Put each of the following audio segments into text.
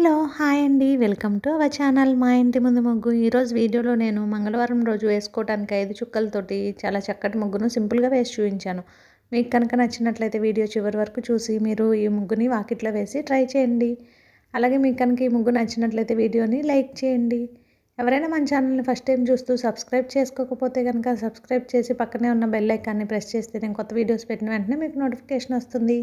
Hello! Hi అండి. Welcome to our channel మా ఇంటి ముందు ముగ్గు. ఈరోజు వీడియోలో నేను మంగళవారం రోజు వేసుకోవటానికి 5 చుక్కలతోటి చాలా చక్కటి ముగ్గును సింపుల్‌గా వేసి చూపించాను. మీకు కనుక నచ్చినట్లయితే వీడియో చివరి వరకు చూసి మీరు ఈ ముగ్గుని వాకిట్లో వేసి ట్రై చేయండి. అలాగే మీకు కనుక ఈ ముగ్గు నచ్చినట్లయితే వీడియోని లైక్ చేయండి. ఎవరైనా మన ఛానల్‌ని ఫస్ట్ టైం చూస్తూ సబ్స్క్రైబ్ చేసుకోకపోతే గనుక సబ్స్క్రైబ్ చేసి పక్కనే ఉన్న బెల్ ఐకాన్‌ని ప్రెస్ చేస్తే నేను కొత్త వీడియోస్ పెట్టిన వెంటనే మీకు నోటిఫికేషన్ వస్తుంది.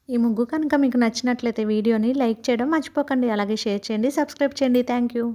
ఈ ముగ్గు కనుక మీకు నచ్చినట్లయితే వీడియోని లైక్ చేయడం మర్చిపోకండి. అలాగే షేర్ చేయండి, సబ్స్క్రైబ్ చేయండి. Thank you.